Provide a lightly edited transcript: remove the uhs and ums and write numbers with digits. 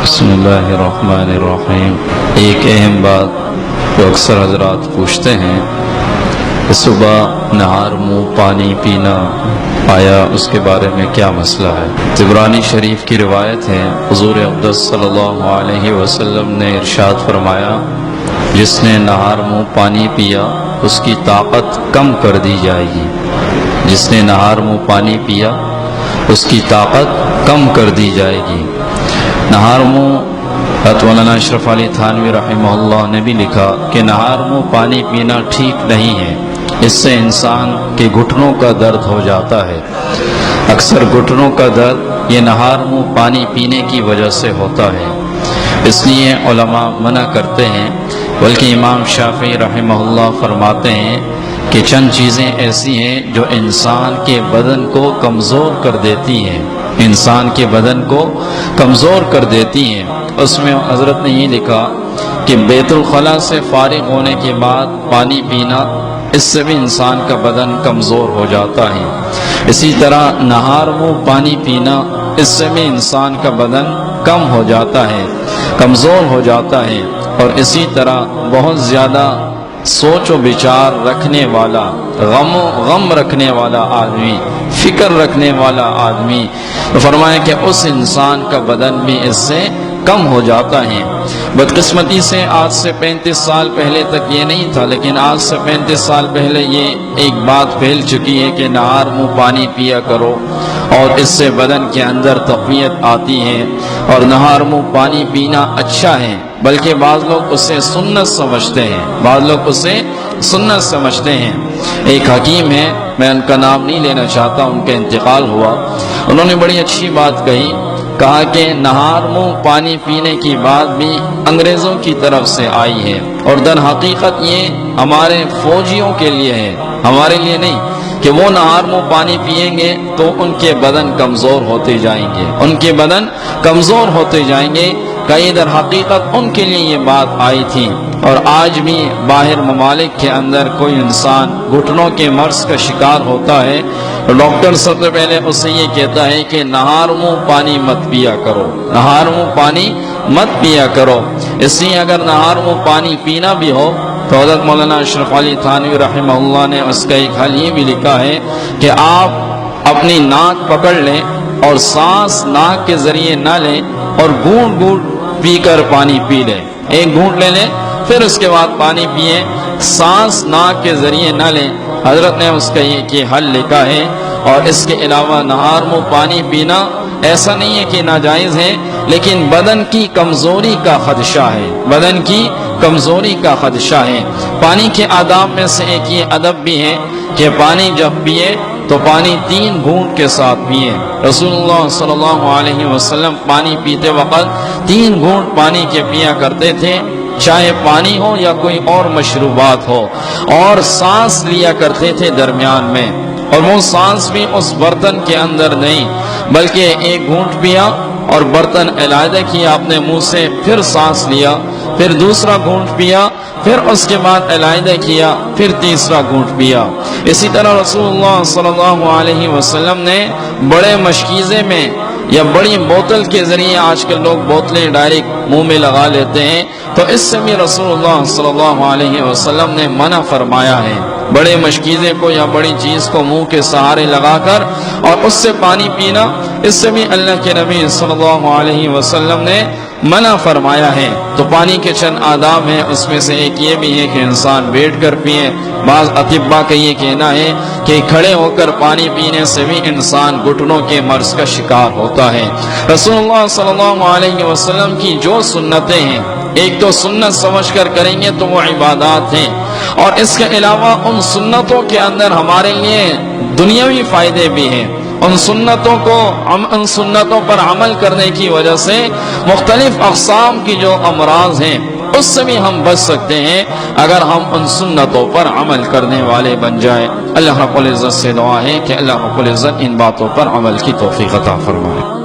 بسم اللہ الرحمن الرحیم۔ ایک اہم بات جو اکثر حضرات پوچھتے ہیں کہ صبح نہار منہ پانی پینا آیا اس کے بارے میں کیا مسئلہ ہے؟ طبرانی شریف کی روایت ہے، حضور اقدس صلی اللہ علیہ وسلم نے ارشاد فرمایا، جس نے نہار منہ پانی پیا اس کی طاقت کم کر دی جائے گی۔ جس نے نہار منہ پانی پیا اس کی طاقت کم کر دی جائے گی۔ نہار منہ حضرت مولانا اشرف علی تھانوی رحمہ اللہ نے بھی لکھا کہ نہار منہ پانی پینا ٹھیک نہیں ہے، اس سے انسان کے گھٹنوں کا درد ہو جاتا ہے۔ اکثر گھٹنوں کا درد یہ نہار منہ پانی پینے کی وجہ سے ہوتا ہے، اس لیے علماء منع کرتے ہیں۔ بلکہ امام شافعی رحمہ اللہ فرماتے ہیں کہ چند چیزیں ایسی ہیں جو انسان کے بدن کو کمزور کر دیتی ہیں، انسان کے بدن کو کمزور کر دیتی ہیں۔ اس میں حضرت نے یہ لکھا کہ بیت الخلاء سے فارغ ہونے کے بعد پانی پینا، اس سے بھی انسان کا بدن کمزور ہو جاتا ہے۔ اسی طرح نہار منہ پانی پینا، اس سے بھی انسان کا بدن کم ہو جاتا ہے، کمزور ہو جاتا ہے۔ اور اسی طرح بہت زیادہ سوچ و بچار رکھنے والا، غم رکھنے والا آدمی، فکر رکھنے والا آدمی، فرمایا کہ اس انسان کا بدن بھی اس سے کم ہو جاتا ہے۔ بدقسمتی سے آج سے 35 سال پہلے تک یہ نہیں تھا، لیکن آج سے 35 سال پہلے یہ ایک بات پھیل چکی ہے کہ نہار منہ پانی پیا کرو، اور اس سے بدن کے اندر تقویت آتی ہے، اور نہار منہ پانی پینا اچھا ہے۔ بلکہ بعض لوگ اسے سنت سمجھتے ہیں، بعض لوگ اسے سنت سمجھتے ہیں۔ ایک حکیم ہے، میں ان کا نام نہیں لینا چاہتا، ان کا انتقال ہوا، انہوں نے بڑی اچھی بات کہا کہ نہار منہ پانی پینے کی بات بھی انگریزوں کی طرف سے آئی ہے، اور در حقیقت یہ ہمارے فوجیوں کے لیے ہے، ہمارے لیے نہیں، کہ وہ نہار منہ پانی پئیں گے تو ان کے بدن کمزور ہوتے جائیں گے، ان کے بدن کمزور ہوتے جائیں گے۔ کئی در حقیقت ان کے لیے یہ بات آئی تھی۔ اور آج بھی باہر ممالک کے اندر کوئی انسان گھٹنوں کے مرض کا شکار ہوتا ہے تو ڈاکٹر سب سے پہلے اسے یہ کہتا ہے کہ نہار منہ پانی مت پیا کرو، نہار منہ پانی مت پیا کرو۔ اس لیے اگر نہار منہ پانی پینا بھی ہو تو حضرت مولانا اشرف علی تھانوی رحمہ اللہ نے اس کا ایک حل یہ بھی لکھا ہے کہ آپ اپنی ناک پکڑ لیں اور سانس ناک کے ذریعے نہ لیں، اور گھونٹ گھونٹ پی کر پانی پی لیں۔ ایک گھونٹ لے لیں، پھر اس کے بعد پانی پیئیں، سانس ناک کے ذریعے نہ لیں۔ حضرت نے اس کا یہ حل لکھا ہے۔ اور اس کے علاوہ نہار منہ پانی پینا ایسا نہیں ہے کہ ناجائز ہے، لیکن بدن کی کمزوری کا خدشہ ہے، بدن کی کمزوری کا خدشہ ہے۔ پانی کے آداب میں سے ایک یہ ادب بھی ہے کہ پانی جب پیے تو پانی 3 گھونٹ کے ساتھ پیے۔ رسول اللہ صلی اللہ علیہ وسلم پانی پیتے وقت 3 گھونٹ پانی کے پیا کرتے تھے، چاہے پانی ہو یا کوئی اور مشروبات ہو، اور سانس لیا کرتے تھے درمیان میں، اور وہ سانس بھی اس برتن کے اندر نہیں، بلکہ ایک گھونٹ پیا اور برتن علیحدہ کیا اپنے منہ سے، پھر سانس لیا، پھر دوسرا گھونٹ پیا، پھر اس کے بعد علیحدہ کیا، پھر تیسرا گھونٹ پیا۔ اسی طرح رسول اللہ صلی اللہ علیہ وسلم نے بڑے مشکیزے میں یا بڑی بوتل کے ذریعے، آج کل لوگ بوتلیں ڈائریکٹ منہ میں لگا لیتے ہیں، تو اس سے بھی رسول اللہ صلی اللہ علیہ وسلم نے منع فرمایا ہے۔ بڑے مشکیزے کو یا بڑی چیز کو منہ کے سہارے لگا کر اور اس سے پانی پینا، اس سے بھی اللہ کے نبی صلی اللہ علیہ وسلم نے منع فرمایا ہے۔ تو پانی کے چند آداب ہیں، اس میں سے ایک یہ بھی ہے کہ انسان بیٹھ کر پیئے۔ بعض اطباء کا یہ کہنا ہے کہ کھڑے ہو کر پانی پینے سے بھی انسان گھٹنوں کے مرض کا شکار ہوتا ہے۔ رسول اللہ صلی اللہ علیہ وسلم کی جو سنتیں ہیں، ایک تو سنت سمجھ کر کریں گے تو وہ عبادات ہیں، اور اس کے علاوہ ان سنتوں کے اندر ہمارے لیے دنیاوی فائدے بھی ہیں۔ ان سنتوں پر عمل کرنے کی وجہ سے مختلف اقسام کی جو امراض ہیں اس سے بھی ہم بچ سکتے ہیں اگر ہم ان سنتوں پر عمل کرنے والے بن جائیں۔ اللہ رب العزت سے دعا ہے کہ اللہ رب العزت ان باتوں پر عمل کی توفیق عطا فرمائے۔